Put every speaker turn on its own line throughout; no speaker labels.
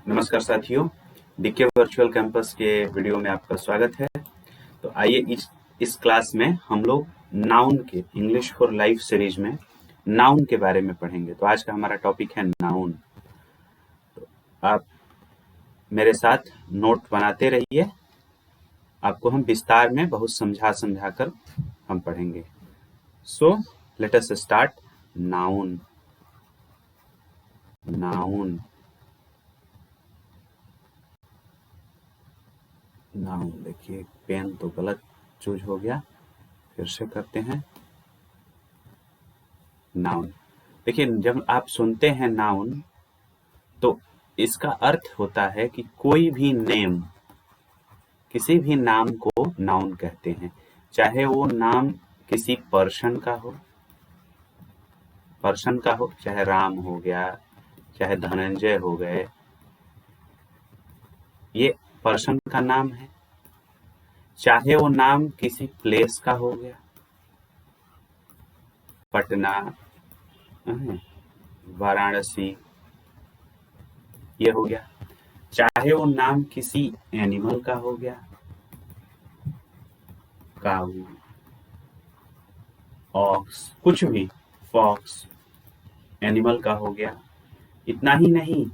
नमस्कार साथियों, DK virtual campus के वीडियो में आपका स्वागत है। तो आइए इस क्लास में हम लोग नाउन के इंग्लिश फॉर लाइफ सीरीज में नाउन के बारे में पढ़ेंगे। तो आज का हमारा टॉपिक है नाउन। तो आप मेरे साथ नोट बनाते रहिए, आपको हम विस्तार में बहुत समझा कर हम पढ़ेंगे। So let us start. Noun noun noun देखिए, पेन तो गलत चूज हो गया, फिर से करते हैं। नाउन देखिए, जब आप सुनते हैं नाउन तो इसका अर्थ होता है कि कोई भी नेम, किसी भी नाम को नाउन कहते हैं। चाहे वो नाम किसी पर्सन का हो, चाहे राम हो गया, चाहे धनंजय हो गए, ये पर्सन का नाम है। चाहे वो नाम किसी प्लेस का हो गया, पटना, वाराणसी, ये हो गया। चाहे वो नाम किसी एनिमल का हो गया, काऊ, ऑक्स, कुछ भी, फॉक्स, एनिमल का हो गया। इतना ही नहीं,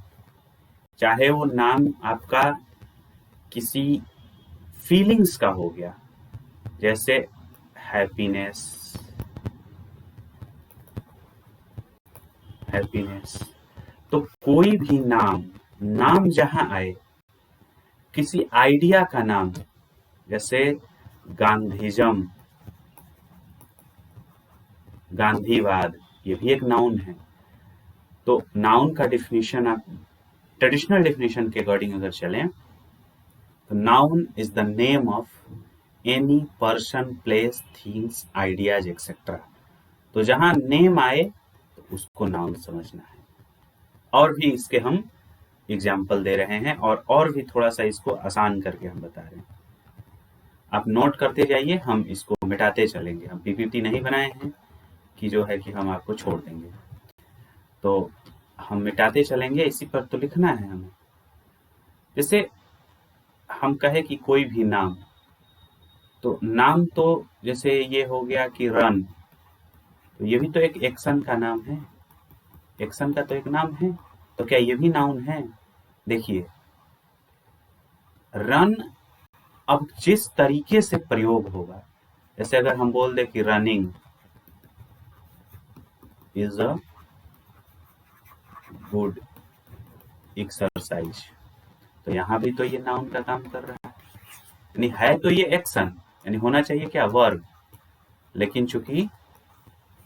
चाहे वो नाम आपका किसी फीलिंग्स का हो गया, जैसे हैप्पीनेस, तो कोई भी नाम जहां आए, किसी आइडिया का नाम, जैसे गांधीजम, गांधीवाद, ये भी एक नाउन है। तो नाउन का डिफिनीशन आप ट्रेडिशनल डिफिनीशन के अकॉर्डिंग अगर चलें तो noun is the name of any person, place, things, ideas etcetera. तो जहां नेम आए तो उसको नाउन समझना है। और भी इसके हम एग्जाम्पल दे रहे हैं और भी थोड़ा सा इसको आसान करके हम बता रहे हैं। आप नोट करते जाइए, हम इसको मिटाते चलेंगे। हम पीपीटी नहीं बनाए हैं कि जो है कि हम आपको छोड़ देंगे, तो हम मिटाते चलेंगे। इसी पर तो लिखना है हमें। जैसे हम कहे कि कोई भी नाम, तो नाम तो जैसे ये हो गया कि रन, तो ये भी तो एक एक्शन का नाम है। एक्शन का तो एक नाम है, तो क्या ये भी नाउन है? देखिए, रन अब जिस तरीके से प्रयोग होगा, जैसे अगर हम बोल दे कि running is a good exercise, तो यहां भी तो ये नाउन का काम कर रहा है। यानी है तो ये एक्शन, यानी होना चाहिए क्या, वर्ब, लेकिन चूंकि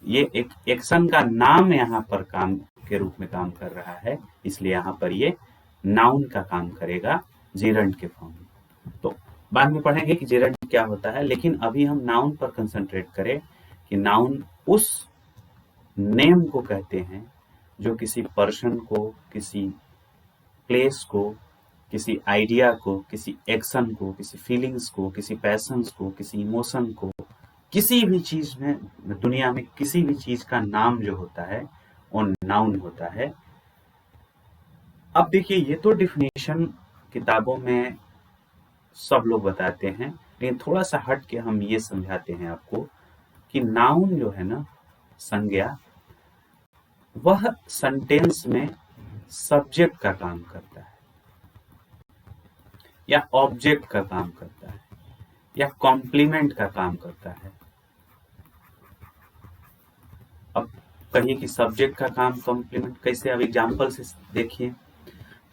ये एक एक्शन का नाम यहाँ पर काम के रूप में काम कर रहा है, इसलिए यहाँ पर ये नाउन का काम करेगा जेरंड के फॉर्म में। तो बाद में पढ़ेंगे कि जेरंड क्या होता है, लेकिन अभी हम नाउन पर कंसंट्रेट करें कि नाउन उस नेम को कहते हैं जो किसी पर्सन को, किसी प्लेस को, किसी आइडिया को, किसी एक्शन को, किसी फीलिंग्स को, किसी पैशंस को, किसी इमोशन को, किसी भी चीज में, दुनिया में किसी भी चीज का नाम जो होता है वो नाउन होता है। अब देखिए, ये तो डिफिनेशन किताबों में सब लोग बताते हैं, लेकिन थोड़ा सा हट के हम ये समझाते हैं आपको कि नाउन जो है ना, संज्ञा, वह सेंटेंस में सब्जेक्ट का काम करता है, या ऑब्जेक्ट का काम करता है, या कॉम्प्लीमेंट का काम करता है। अब कहिए कि सब्जेक्ट का काम कॉम्प्लीमेंट कैसे, अब एग्जांपल से देखिए।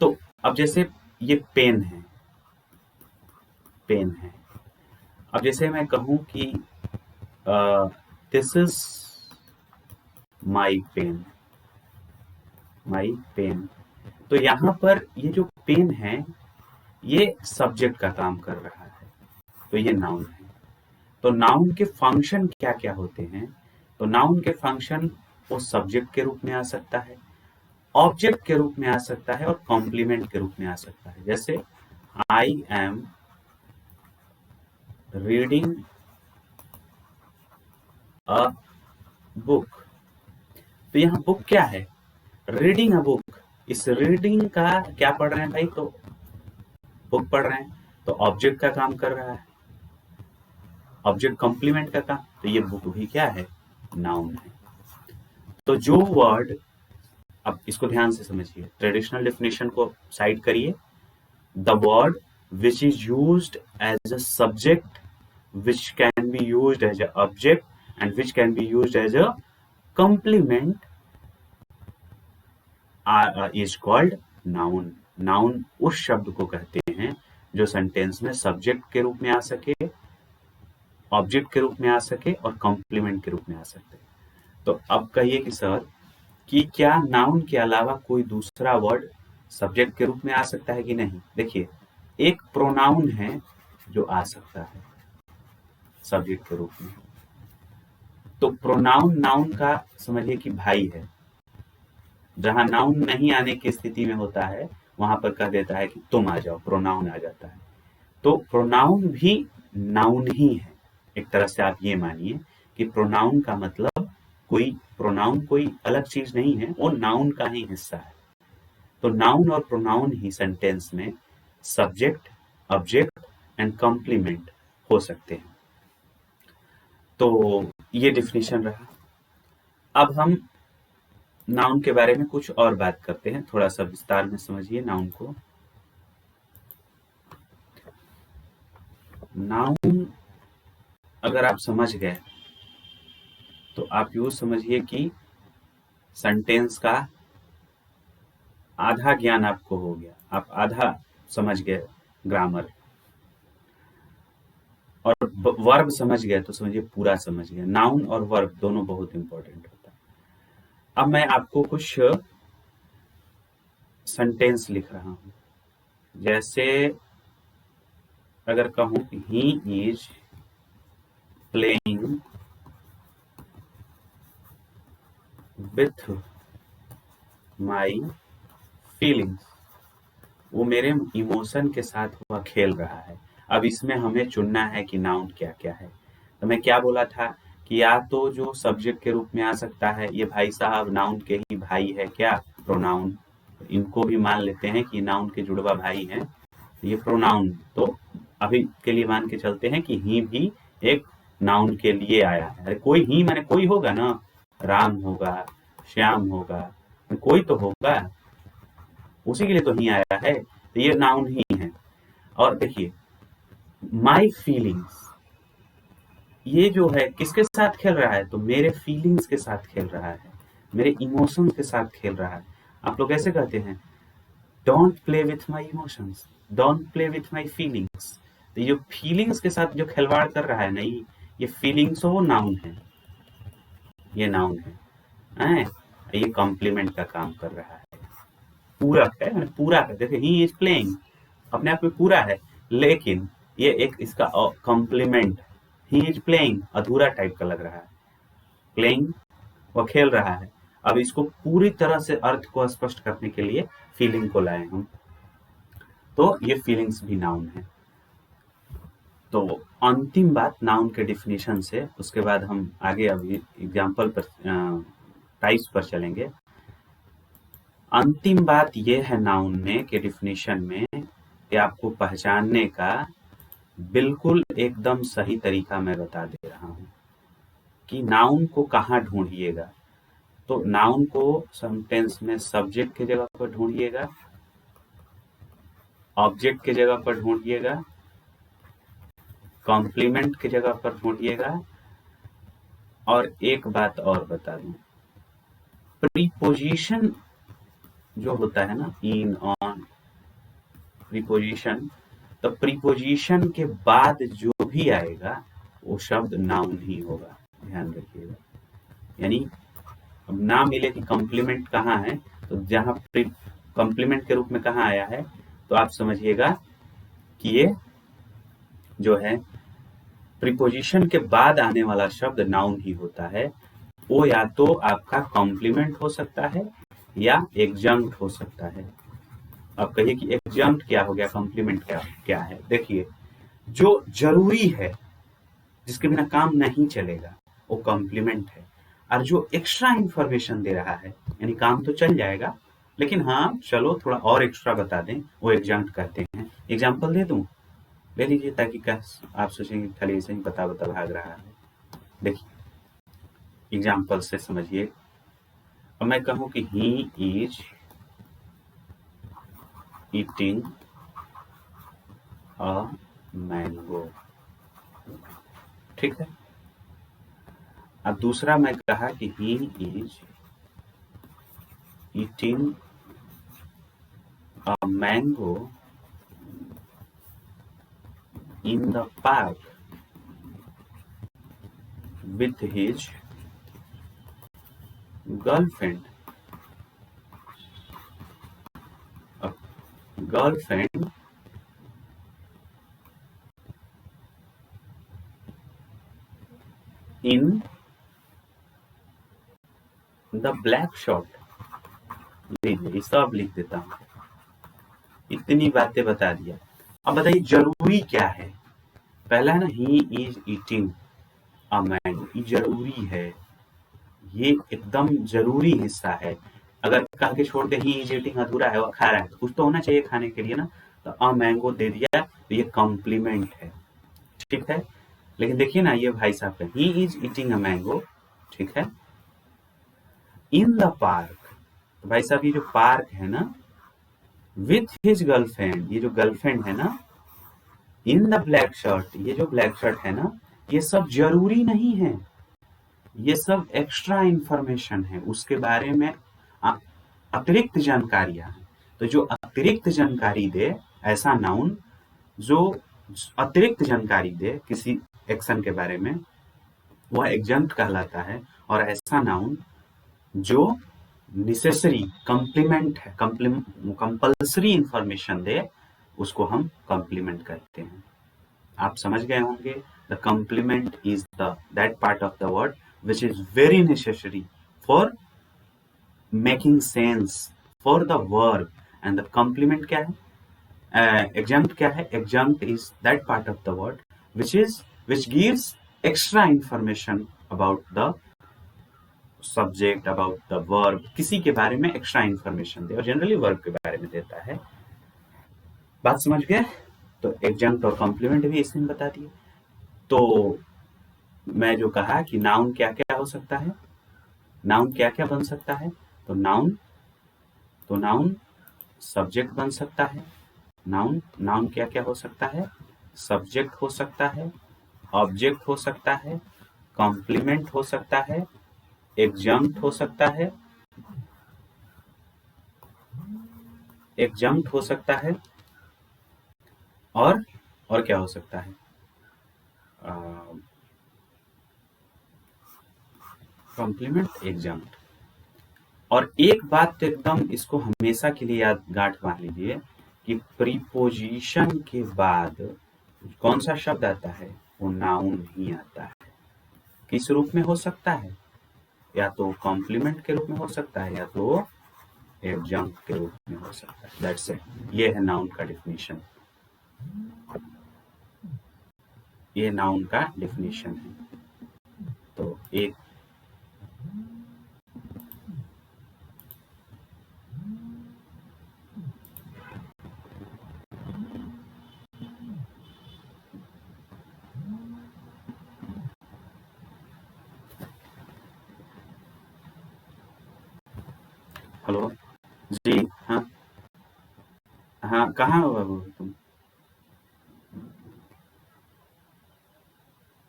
तो अब जैसे ये पेन है, अब जैसे मैं कहूं कि दिस इज माई पेन, तो यहां पर ये जो पेन है ये सब्जेक्ट का काम कर रहा है, तो ये नाउन है। तो नाउन के फंक्शन क्या क्या होते हैं? तो नाउन के फंक्शन वो सब्जेक्ट के रूप में आ सकता है, ऑब्जेक्ट के रूप में आ सकता है, और कॉम्प्लीमेंट के रूप में आ सकता है। जैसे I am reading a book, तो यहाँ बुक क्या है? रीडिंग अ बुक, इस रीडिंग का क्या पढ़ रहे हैं भाई, तो बुक पढ़ रहे हैं, तो ऑब्जेक्ट का काम कर रहा है, ऑब्जेक्ट कॉम्प्लीमेंट का काम, तो ये बुक भी क्या है, नाउन है। तो जो वर्ड, अब इसको ध्यान से समझिए, ट्रेडिशनल डेफिनेशन को साइड करिए, the word which is used as a subject, which can be used as a object, and which can be used as a complement is called noun. Noun उस शब्द को कहते हैं जो सेंटेंस में subject के रूप में आ सके, ऑब्जेक्ट के रूप में आ सके और कॉम्प्लीमेंट के रूप में आ सकते। तो अब कहिए कि सर कि क्या नाउन के अलावा कोई दूसरा वर्ड सब्जेक्ट के रूप में आ सकता है कि नहीं। देखिए, एक प्रोनाउन है जो आ सकता है सब्जेक्ट के रूप में। तो प्रोनाउन नाउन का समझिए कि भाई है। जहां नाउन नहीं आने की स्थिति में होता है वहां पर कह देता है कि तुम आ जाओ, प्रोनाउन आ जाता है। तो प्रोनाउन भी नाउन ही है। एक तरह से आप ये मानिए कि प्रोनाउन का मतलब प्रोनाउन कोई अलग चीज नहीं है, वो नाउन का ही हिस्सा है। तो नाउन और प्रोनाउन ही सेंटेंस में सब्जेक्ट, ऑब्जेक्ट एंड कॉम्प्लीमेंट हो सकते हैं। तो ये डिफिनेशन रहा। अब हम नाउन के बारे में कुछ और बात करते हैं, थोड़ा सा विस्तार में समझिए नाउन को। नाउन अगर आप समझ गए तो आप यूं समझिए कि सेंटेंस का आधा ज्ञान आपको हो गया, आप आधा समझ गए ग्रामर, और वर्ब समझ गए तो समझिए पूरा समझ गए। नाउन और वर्ब दोनों बहुत इंपॉर्टेंट होता है। अब मैं आपको कुछ सेंटेंस लिख रहा हूं, जैसे अगर कहूं कि he is playing with my feelings, वो मेरे इमोशन के साथ वह खेल रहा है। अब इसमें हमें चुनना है कि नाउन क्या क्या है। तो मैं क्या बोला था कि या तो जो सब्जेक्ट के रूप में आ सकता है, ये भाई साहब नाउन के ही भाई है क्या, प्रोनाउन, इनको भी मान लेते हैं कि नाउन के जुड़वा भाई हैं, ये प्रोनाउन। तो अभी के लिए मान के चलते हैं कि ही भी एक नाउन के लिए आया है। अरे कोई ही माने कोई होगा ना, राम होगा, श्याम होगा, कोई तो होगा, उसी के लिए तो ही आया है, तो ये नाउन ही है। और देखिए, माई फीलिंग्स, ये जो है किसके साथ खेल रहा है, तो मेरे फीलिंग्स के साथ खेल रहा है, मेरे इमोशंस के साथ खेल रहा है। आप लोग ऐसे कहते हैं, don't play with my emotions, don't play with my feelings. तो ये फीलिंग्स के साथ जो खिलवाड़ कर रहा है नहीं, ये फीलिंग्स वो नाउन है, ये नाउन है। ये कॉम्प्लीमेंट का काम कर रहा है, पूरक है, मैंने पूरा है। देखिए, ही इज प्लेइंग अपने आप में पूरा है, लेकिन ये एक इसका कॉम्प्लीमेंट, ही इज प्लेइंग अधूरा टाइप का लग रहा है। प्लेइंग, वो खेल रहा है। अब इसको पूरी तरह से अर्थ को स्पष्ट करने के लिए फीलिंग को लाए हम, तो ये फीलिंग्स भी नाउन है। तो अंतिम बात नाउन के डिफिनेशन से, उसके बाद हम आगे अभी एग्जाम्पल पर, टाइप्स पर चलेंगे। अंतिम बात यह है नाउन में के डिफिनेशन में कि आपको पहचानने का बिल्कुल एकदम सही तरीका मैं बता दे रहा हूं कि नाउन को कहाँ ढूंढिएगा। तो नाउन को सेंटेंस में सब्जेक्ट की जगह पर ढूंढिएगा, ऑब्जेक्ट की जगह पर ढूंढिएगा, कॉम्प्लीमेंट की जगह पर ढूंढिएगा। और एक बात और बता दूं, प्रीपोजिशन जो होता है ना, इन, ऑन, प्रीपोजिशन, तो प्रीपोजिशन के बाद जो भी आएगा वो शब्द नाउन ही होगा, ध्यान रखिएगा। यानी अब ना मिले कि कॉम्प्लीमेंट कहाँ है, तो जहां कॉम्प्लीमेंट के रूप में कहाँ आया है, तो आप समझिएगा कि ये जो है प्रीपोजिशन के बाद आने वाला शब्द नाउन ही होता है। वो या तो आपका कॉम्प्लीमेंट हो सकता है या एग्जंक्ट हो सकता है। अब कहिए कि एग्जंक्ट क्या हो गया, कॉम्प्लीमेंट क्या है। देखिए, जो जरूरी है, जिसके बिना काम नहीं चलेगा, वो कॉम्प्लीमेंट है। और जो एक्स्ट्रा इंफॉर्मेशन दे रहा है, यानी काम तो चल जाएगा लेकिन हाँ चलो थोड़ा और एक्स्ट्रा बता दें, वो एग्जंक्ट कहते हैं। एग्जाम्पल दे दूं? ले लीजिए, ताकि क्या आप सोचेंगे खाली ऐसे ही बता बता भाग रहा है। देखिए एग्जाम्पल से समझिए। अब मैं कहूं कि he is eating a mango, ठीक है। अब दूसरा मैं कहा कि he is eating a mango in the park with his girlfriend. Girlfriend in the black short. लीजिए सब लिख देता हूं, इतनी बातें बता दिया। अब बताइए जरूरी क्या है? पहला है ना, he is eating a mango, ये जरूरी है, ये एकदम जरूरी हिस्सा है। अगर कह के छोड़ दे ही इज ईटिंग अधूरा है, वो खा रहा है, तो कुछ तो होना चाहिए खाने के लिए ना। तो अ मैंगो दे दिया तो ये कॉम्प्लीमेंट है, ठीक है। लेकिन देखिए ना ये भाई साहब का he is eating a mango, ठीक है, इन द पार्क। तो भाई साहब ये जो पार्क है ना, विथ हिज गर्लफ्रेंड, ये जो गर्लफ्रेंड है ना, इन द ब्लैक शर्ट, ये जो ब्लैक शर्ट है ना, ये सब जरूरी नहीं है, ये सब एक्स्ट्रा इंफॉर्मेशन है, उसके बारे में अतिरिक्त जानकारियां हैं। तो जो अतिरिक्त जानकारी दे, ऐसा नाउन जो अतिरिक्त जानकारी दे किसी एक्शन के बारे में, वह एग्जंक्ट कहलाता है। और ऐसा नाउन जो नेसेसरी कॉम्प्लीमेंट है, कंपल्सरी इंफॉर्मेशन दे, उसको हम कॉम्प्लीमेंट कहते हैं। आप समझ गए होंगे। The complement is the that part of the word which is very necessary for making sense for the verb. And the complement क्या है? एग्जंक्ट क्या है? Adjunct is that part of the word which gives extra information about the subject, about the verb, किसी के बारे में extra information दे, और generally verb के बारे में देता है। बात समझ गए? तो एग्जंक्ट और कॉम्प्लीमेंट भी इसमें बता दिए। तो मैं जो कहा कि नाउन क्या क्या हो सकता है, नाउन क्या क्या बन सकता है, तो नाउन सब्जेक्ट बन सकता है। नाउन क्या क्या हो सकता है? सब्जेक्ट हो सकता है, ऑब्जेक्ट हो सकता है, कॉम्प्लीमेंट हो सकता है, एग्जंक्ट हो सकता है, एग्जंक्ट हो सकता है, और क्या हो सकता है? कॉम्प्लीमेंट, एग्जंक्ट। और एक बात तो एकदम इसको हमेशा के लिए याद गांठ बांध लीजिए कि प्रीपोजिशन के बाद कौन सा शब्द आता है? वो नाउन ही आता है। किस रूप में हो सकता है? या तो कॉम्प्लीमेंट के रूप में हो सकता है, या तो एडजंक्ट के रूप में हो सकता है। That's it. ये है नाउन का डेफिनेशन, ये नाउन का डेफिनेशन है। तो एक हेलो जी, हाँ हाँ, कहाँ हो बाबू तुम?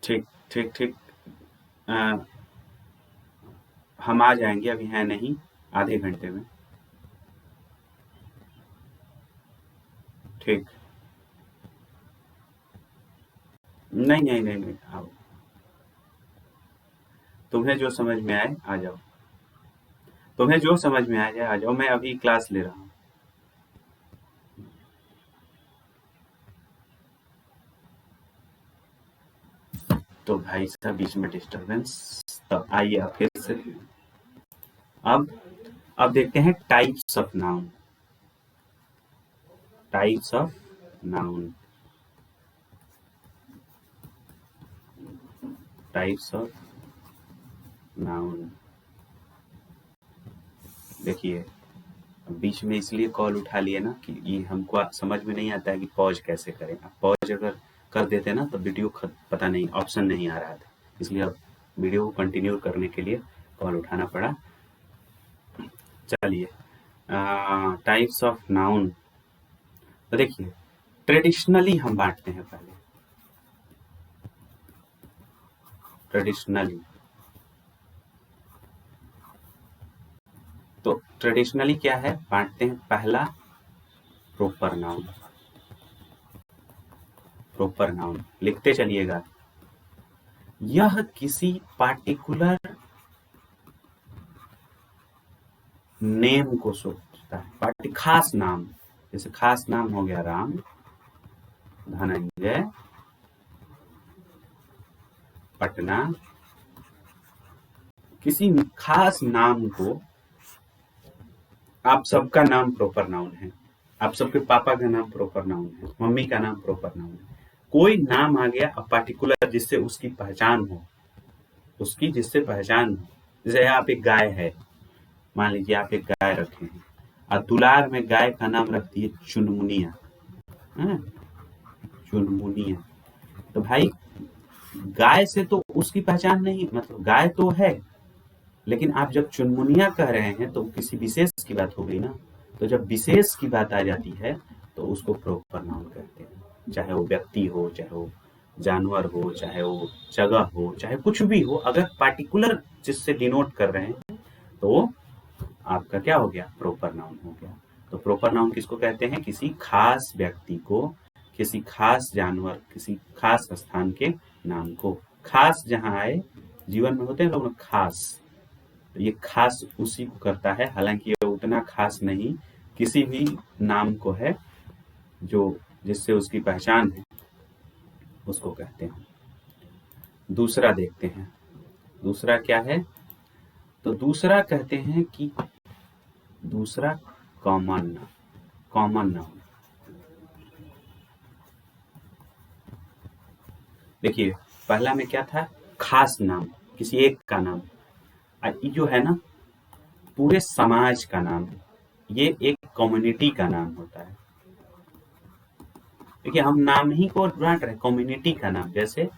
ठीक ठीक ठीक। अ, हम आ जाएंगे, अभी हैं नहीं, आधे घंटे में। ठीक। नहीं नहीं नहीं नहीं, आओ, तुम्हें जो समझ में आए आ जाओ, तुम्हें जो समझ में आ जाए आ जाओ, मैं अभी क्लास ले रहा हूँ। तो भाई साहब बीच में डिस्टरबेंस, तो आइए अब फिर से। अब अब देखते हैं types of noun. Types of noun, types of noun. देखिए बीच में इसलिए कॉल उठा लिए ना कि ये हमको समझ में नहीं आता है कि पॉज कैसे करें। आप पॉज अगर कर देते ना तो वीडियो पता नहीं ऑप्शन नहीं आ रहा था, इसलिए अब वीडियो को कंटिन्यू करने के लिए कॉल उठाना पड़ा। चलिए, टाइप्स ऑफ नाउन। तो देखिए, ट्रेडिशनली हम बांटते हैं पहले। ट्रेडिशनली, तो ट्रेडिशनली क्या है, बांटते हैं। पहला प्रोपर नाउन। प्रोपर नाउन लिखते चलिएगा। यह किसी पार्टिकुलर नेम को सोचता है, खास नाम। जैसे खास नाम हो गया राम, धनंजय, पटना। किसी खास नाम को, आप सबका नाम प्रोपर नाउन है, आप सबके पापा का नाम प्रोपर नाउन है, मम्मी का नाम प्रोपर नाउन है। कोई नाम आ गया अब पार्टिकुलर, जिससे उसकी पहचान हो, उसकी जिससे पहचान हो। जैसे आप एक गाय है, मान लीजिए आप एक गाय रखे हैं और दुलार में गाय का नाम रख दिए चुनमुनिया। चुनमुनिया, तो भाई गाय से तो उसकी पहचान नहीं, मतलब गाय तो है, लेकिन आप जब चुनमुनिया कह रहे हैं तो किसी विशेष की बात हो गई ना। तो जब विशेष की बात आ जाती है तो उसको प्रोपर नाउन कहते हैं। चाहे वो व्यक्ति हो, चाहे वो जानवर हो, चाहे वो जगह हो, चाहे कुछ भी हो, अगर पार्टिकुलर जिससे डिनोट कर रहे हैं तो आपका क्या हो गया, प्रोपर नाउन हो गया। तो प्रोपर नाउन किसको कहते हैं, किसी खास व्यक्ति को, किसी खास जानवर, किसी खास स्थान के नाम को। खास जहां आए, जीवन में होते हैं लोग खास, तो ये खास उसी को करता है, हालांकि ये उतना खास नहीं, किसी भी नाम को है जो जिससे उसकी पहचान है, उसको कहते हैं। दूसरा देखते हैं, दूसरा क्या है। तो दूसरा कहते हैं कि दूसरा कॉमन नाउन। देखिए, पहला में क्या था, खास नाम, किसी एक का नाम। ये जो है ना, पूरे समाज का नाम, ये एक कम्युनिटी का नाम होता है। देखिए, हम नाम ही को बांट रहे, कम्युनिटी का नाम। जैसे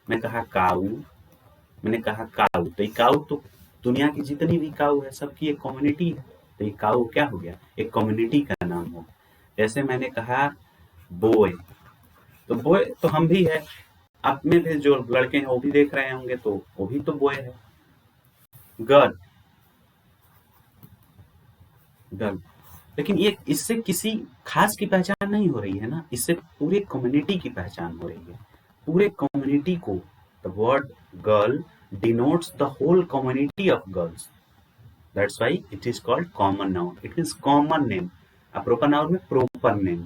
मैं कहा काऊ, मैंने कहा काऊ, तो ये काऊ तो दुनिया की जितनी भी काऊ है सबकी एक कम्युनिटी है, तो ये काऊ क्या हो गया, एक कम्युनिटी का नाम हो। जैसे मैंने कहा बॉय, तो बॉय तो हम भी है, आप में भी जो लड़के हैं वो भी देख रहे होंगे, तो वो भी तो बॉय है। गर्ल, गर्ल, लेकिन ये इससे किसी खास की पहचान नहीं हो रही है ना, इससे पूरे कम्युनिटी की पहचान हो रही है, पूरे कम्युनिटी को। The word girl denotes the whole community of girls. That's why it is called common noun. It means common name. अब proper noun में proper name.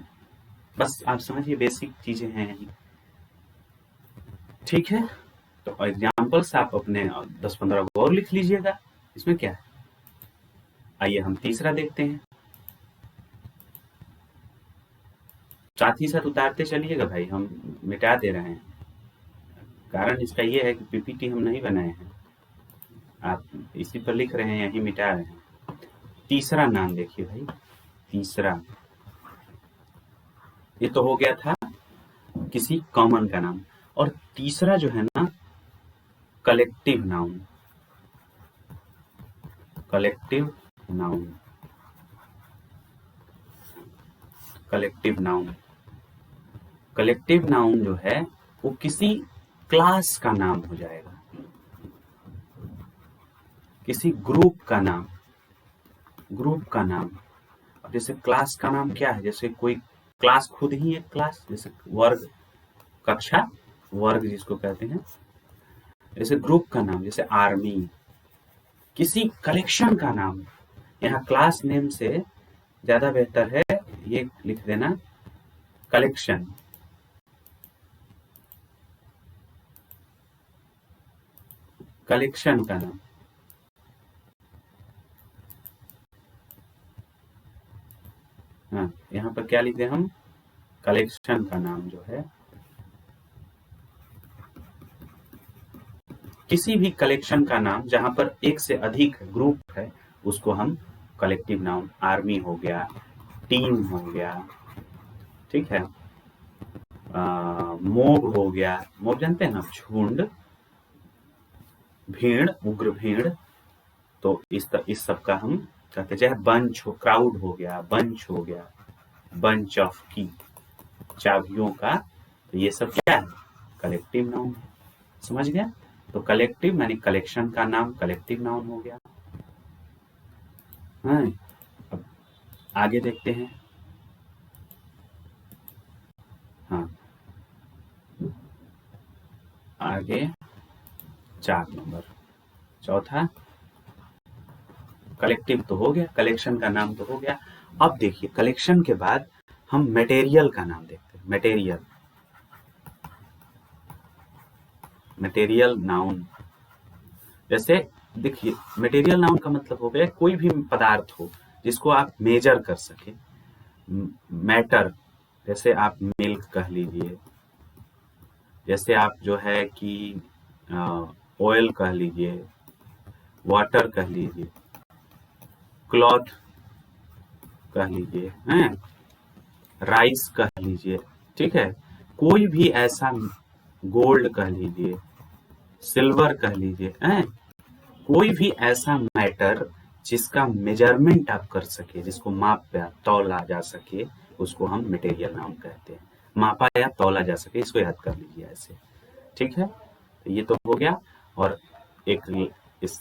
बस आप समझिए, बेसिक चीजें हैं यही। ठीक है, तो एग्जाम्पल्स आप अपने 10-15 को और लिख लीजिएगा, इसमें क्या है। आइए हम तीसरा देखते हैं। साथ ही साथ उतारते चलिएगा भाई, हम मिटा दे रहे हैं। कारण इसका ये है कि पीपीटी हम नहीं बनाए हैं, आप इसी पर लिख रहे हैं, यही मिटा रहे हैं। तीसरा नाम देखिए भाई, तीसरा, ये तो हो गया था किसी कॉमन का नाम। और तीसरा जो है ना, collective noun. Collective noun, collective noun, collective noun जो है वो किसी क्लास का नाम हो जाएगा, किसी ग्रुप का नाम, ग्रुप का नाम। और जैसे क्लास का नाम क्या है, जैसे कोई क्लास खुद ही एक क्लास, जैसे वर्ग, कक्षा, वर्ग जिसको कहते हैं। जैसे ग्रुप का नाम, जैसे आर्मी। किसी कलेक्शन का नाम, यहाँ क्लास नेम से ज्यादा बेहतर है ये लिख देना, कलेक्शन। कलेक्शन का नाम, हाँ, यहाँ पर क्या लिख दें हम, कलेक्शन का नाम जो है, किसी भी कलेक्शन का नाम जहां पर एक से अधिक ग्रुप है, उसको हम कलेक्टिव नाउन आर्मी हो गया, टीम हो गया, ठीक है, मोब हो गया, मोब जानते हैं ना, झुंड, भीड़, उग्र भीड़, तो इस सब का हम कहते हैं। चाहे बंच हो, क्राउड हो गया, बंच हो गया, बंच ऑफ की, चाबियों का, तो ये सब क्या है, कलेक्टिव नाउन है। समझ गया? तो कलेक्टिव यानी कलेक्शन का नाम कलेक्टिव नाउन हो गया। हाँ, अब आगे देखते हैं। हाँ, आगे 4 नंबर, चौथा कलेक्टिव तो हो गया, कलेक्शन का नाम तो हो गया। अब देखिए कलेक्शन के बाद हम मटेरियल का नाम देखते हैं। मटेरियल नाउन, जैसे देखिए मटेरियल नाउन का मतलब हो गया कोई भी पदार्थ हो जिसको आप मेजर कर सके। मैटर, जैसे आप मिल्क कह लीजिए, जैसे आप जो है कि ऑयल कह लीजिए, वाटर कह लीजिए, क्लॉथ कह लीजिए, हैं, राइस कह लीजिए, ठीक है, कोई भी ऐसा, गोल्ड कह लीजिए, सिल्वर कह लीजिए, हैं, कोई भी ऐसा मैटर जिसका मेजरमेंट आप कर सके, जिसको माप पे तौला जा सके, उसको हम मटेरियल नाउन कहते हैं। मापा या तौला जा सके, इसको याद कर लीजिए ऐसे, ठीक है। तो ये तो हो गया। और एक इस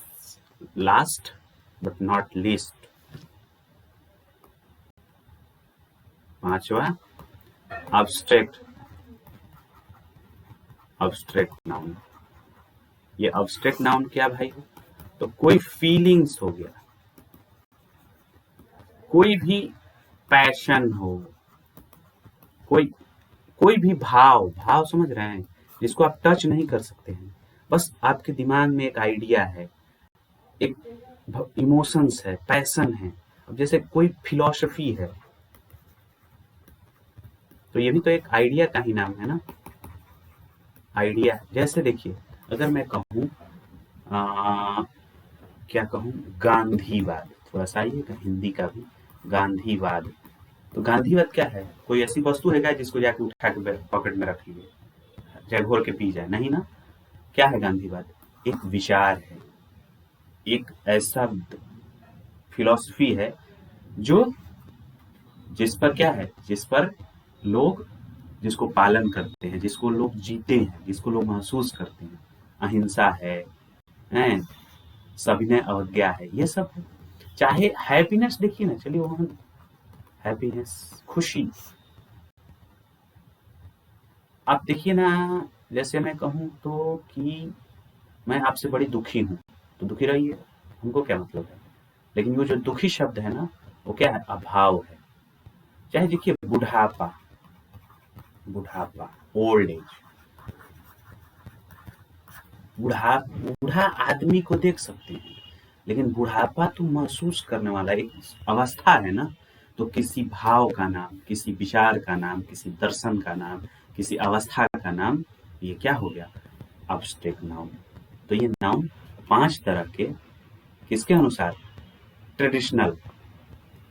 लास्ट बट नॉट लीस्ट, पांचवा, अब्स्ट्रैक्ट नाउन। ये अब्स्ट्रैक्ट नाउन क्या भाई? तो कोई फीलिंग्स हो गया, कोई भी पैशन हो, कोई भी भाव समझ रहे हैं, जिसको आप टच नहीं कर सकते हैं, बस आपके दिमाग में एक आइडिया है, एक इमोशंस है, पैशन है। अब जैसे कोई फिलॉसफी है, तो ये भी तो एक आइडिया का ही नाम है ना, आइडिया। जैसे देखिए अगर मैं कहूँ क्या कहूँ, गांधीवाद, थोड़ा सा आइएगा हिंदी का भी, गांधीवाद। तो गांधीवाद क्या है? कोई ऐसी वस्तु है क्या जिसको जाके उठा के पॉकेट में रख लिए, चाहे घोल के पी जाए? नहीं ना। क्या है गांधीवाद? एक विचार है, एक ऐसा फिलॉसफी है जो, जिस पर क्या है, जिस पर लोग, जिसको पालन करते हैं, जिसको लोग जीते हैं, जिसको लोग महसूस करते हैं। अहिंसा है, हैं, सविनय अवज्ञा है, ये सब है। चाहे हैप्पीनेस देखिए ना, चलिए वहां, हैप्पीनेस, खुशी। आप देखिए ना, जैसे मैं कहूँ तो कि मैं आपसे बड़ी दुखी हूँ, तो दुखी रहिए, हमको क्या मतलब है। लेकिन वो जो दुखी शब्द है ना, वो क्या है, अभाव है। चाहे देखिए बुढ़ापा, ओल्ड एज, बूढ़ा आदमी को देख सकते हैं, लेकिन बुढ़ापा तो महसूस करने वाला एक अवस्था है ना। तो किसी भाव का नाम, किसी विचार का नाम, किसी दर्शन का नाम, किसी अवस्था का नाम, ये क्या हो गया, अब्स्ट्रैक्ट नाउन। तो ये नाउन 5 तरह के, किसके अनुसार, ट्रेडिशनल,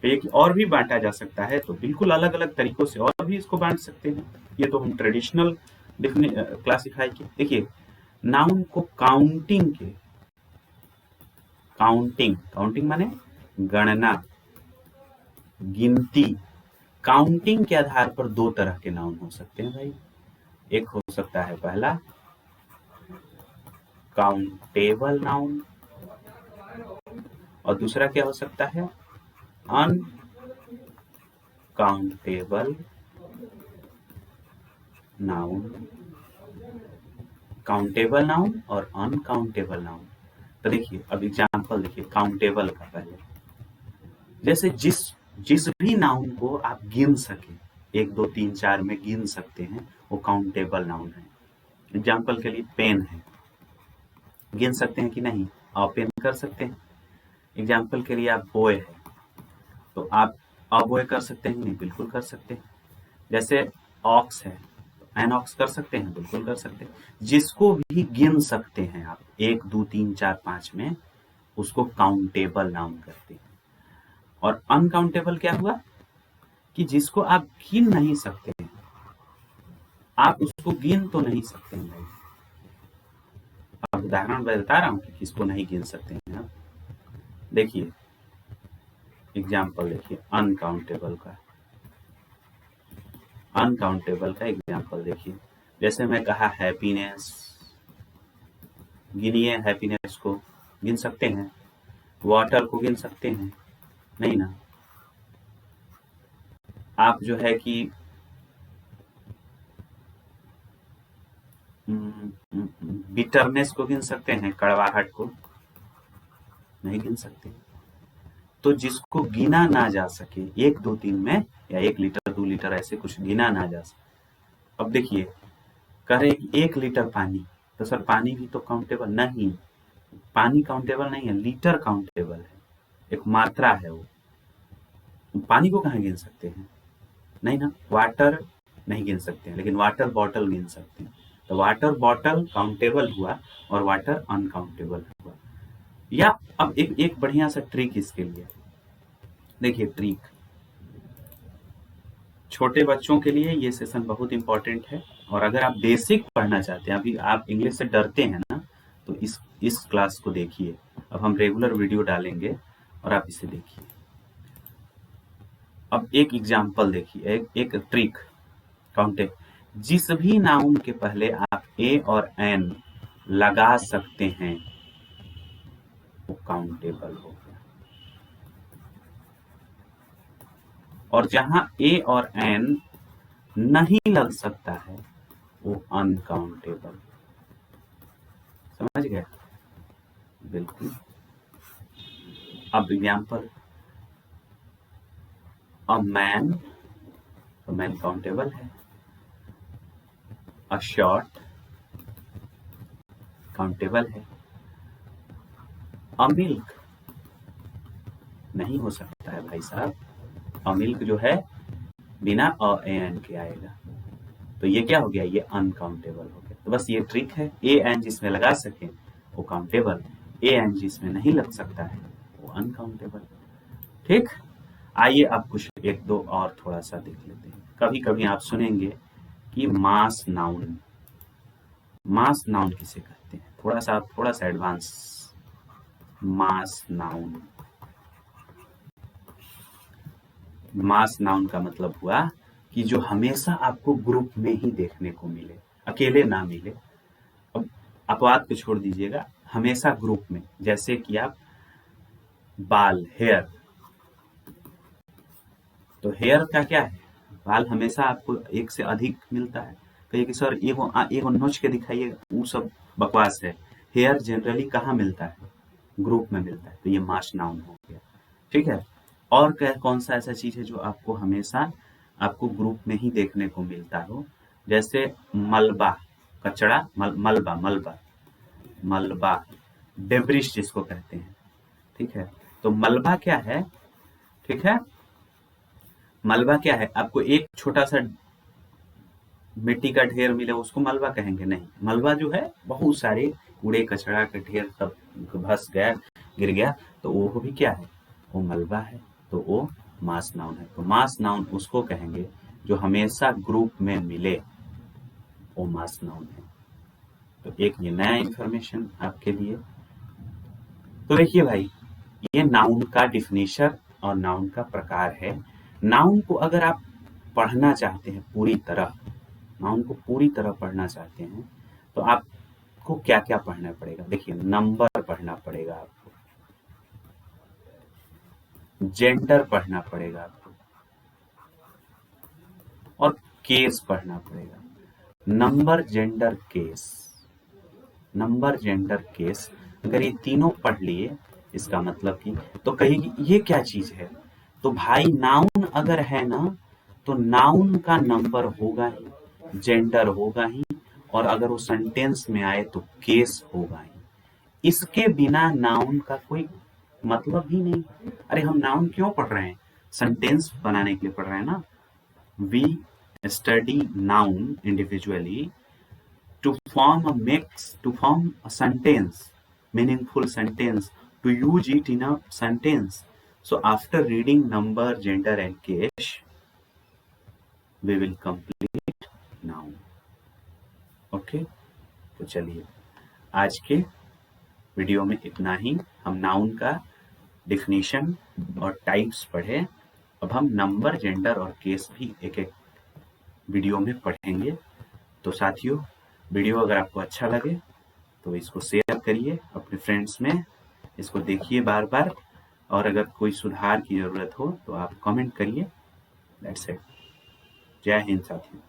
एक और भी बांटा जा सकता है, तो बिल्कुल अलग अलग तरीकों से और भी इसको बांट सकते हैं। ये तो हम ट्रेडिशनल क्लासिफाई किए। देखिए नाउन को काउंटिंग माने गणना, गिनती, काउंटिंग के आधार पर 2 तरह के नाउन हो सकते हैं भाई। एक हो सकता है पहला काउंटेबल नाउन, और दूसरा क्या हो सकता है, अनकाउंटेबल नाउन। काउंटेबल नाउन और अनकाउंटेबल नाउन। तो देखिए अब एग्जांपल देखिए काउंटेबल का पहले, जैसे जिस भी नाउन को आप गिन सके, 1 2 3 4 में गिन सकते हैं, वो काउंटेबल नाउन है। एग्जांपल के लिए पेन है, गिन सकते हैं कि नहीं, आप पेन कर सकते हैं। एग्जांपल के लिए आप बॉय है, तो आप अबॉय कर सकते हैं नहीं, बिल्कुल कर सकते हैं। जैसे ऑक्स है, एनऑक्स कर सकते हैं, बिल्कुल कर सकते हैं। जिसको भी गिन सकते हैं आप 1 2 3 4 5 में, उसको काउंटेबल नाउन कहते हैं। और अनकाउंटेबल क्या हुआ कि जिसको आप गिन नहीं सकते हैं, आप उसको गिन तो नहीं सकते हैं भाई। अब उदाहरण बता रहा हूं कि किसको नहीं गिन सकते हैं आप। देखिए एग्जाम्पल, देखिए अनकाउंटेबल का एग्जाम्पल देखिए। जैसे मैं कहा हैप्पीनेस, गिनिए हैप्पीनेस को, गिन सकते हैं? वाटर को गिन सकते हैं? नहीं ना। आप जो है कि बिटरनेस को गिन सकते हैं? कड़वाहट को नहीं गिन सकते। तो जिसको गिना ना जा सके 1 2 3 में, या 1 लीटर 2 लीटर ऐसे कुछ गिना ना जा सके। अब देखिए कह रहे 1 लीटर पानी, तो सर पानी भी तो काउंटेबल नहीं, पानी काउंटेबल नहीं है, लीटर काउंटेबल है, एक मात्रा है वो। पानी को कहाँ गिन सकते हैं? नहीं ना। वाटर नहीं गिन सकते हैं, लेकिन वाटर बॉटल गिन सकते हैं। तो वाटर बॉटल काउंटेबल हुआ और वाटर अनकाउंटेबल हुआ। या अब एक बढ़िया सा ट्रिक इसके लिए देखिए, ट्रिक छोटे बच्चों के लिए ये सेशन बहुत इंपॉर्टेंट है। और अगर आप बेसिक पढ़ना चाहते हैं, अभी आप इंग्लिश से डरते हैं ना, तो इस क्लास को देखिए। अब हम रेगुलर वीडियो डालेंगे और आप इसे देखिए। अब एक एग्जाम्पल देखिए, एक ट्रिक काउंटे। जिस भी नाउन के पहले आप ए और एन लगा सकते हैं वो काउंटेबल हो गया, और जहां ए और एन नहीं लग सकता है वो अनकाउंटेबल। समझ गए? बिल्कुल। अब एग्जाम्पल, अ मैन, तो मैन काउंटेबल है। अ शॉट काउंटेबल है। अ मिल्क नहीं हो सकता है भाई साहब, अ मिल्क जो है बिना अ एन के आएगा, तो ये क्या हो गया, ये अनकाउंटेबल हो गया। तो बस ये ट्रिक है, ए एन जिसमें लगा सके वो काउंटेबल, ए एन जिसमें नहीं लग सकता है वो अनकाउंटेबल। ठीक, आइए अब कुछ 1 2 और थोड़ा सा देख लेते हैं। कभी कभी आप सुनेंगे कि मास नाउन, मास नाउन किसे कहते हैं, थोड़ा सा एडवांस। मास नाउन, मास नाउन का मतलब हुआ कि जो हमेशा आपको ग्रुप में ही देखने को मिले, अकेले ना मिले। अब अपवाद को छोड़ दीजिएगा, हमेशा ग्रुप में। जैसे कि आप बाल, हेयर, तो हेयर का क्या है, बाल हमेशा आपको एक से अधिक मिलता है। कहिए कि सर एगो नोच के दिखाइए, वो सब बकवास है। हेयर जनरली कहाँ मिलता है? ग्रुप में मिलता है, तो ये मास नाउन हो गया। ठीक है। और क्या, कौन सा ऐसा चीज है जो आपको हमेशा आपको ग्रुप में ही देखने को मिलता हो? जैसे मलबा, कचड़ा, मलबा मलबा मलबा, डेब्रिस जिसको कहते हैं। ठीक है, तो मलबा क्या है? ठीक है, मलबा क्या है? आपको एक छोटा सा मिट्टी का ढेर मिले उसको मलबा कहेंगे? नहीं, मलबा जो है बहुत सारे कूड़े कचड़ा का ढेर, सब धस गया, गिर गया, तो वो भी क्या है, वो मलबा है। तो वो मास नाउन है। तो मास नाउन उसको कहेंगे जो हमेशा ग्रुप में मिले, वो मास नाउन है। तो एक ये नया इंफॉर्मेशन आपके लिए। तो देखिए भाई, ये नाउन का डिफिनेशन और नाउन का प्रकार है। नाउन को अगर आप पढ़ना चाहते हैं पूरी तरह, नाउन को पूरी तरह पढ़ना चाहते हैं, तो आपको क्या क्या पढ़ना पड़ेगा? देखिए, नंबर पढ़ना पड़ेगा आपको, जेंडर पढ़ना पड़ेगा आपको, और केस पढ़ना पड़ेगा। Number, gender, case, number, gender, case, अगर ये तीनों पढ़ लिए, इसका मतलब कि तो कहेगी ये क्या चीज है? तो भाई नाउन अगर है ना, तो नाउन का नंबर होगा ही, जेंडर होगा ही, और अगर वो सेंटेंस में आए तो केस होगा ही। इसके बिना नाउन का कोई मतलब ही नहीं। अरे हम नाउन क्यों पढ़ रहे हैं? सेंटेंस बनाने के लिए पढ़ रहे हैं ना। We study noun individually to form a sentence, meaningful sentence, to use it in a sentence. So after reading number, gender and case, we will complete noun. Okay? तो चलिए आज के वीडियो में इतना ही। हम नाउन का डिफिनीशन और types पढ़े। अब हम नंबर, जेंडर और केस भी एक एक वीडियो में पढ़ेंगे। तो साथियों, वीडियो अगर आपको अच्छा लगे तो इसको शेयर करिए अपने फ्रेंड्स में, इसको देखिए बार बार, और अगर कोई सुधार की जरूरत हो तो आप कमेंट करिए। That's it. जय हिंद साथियों।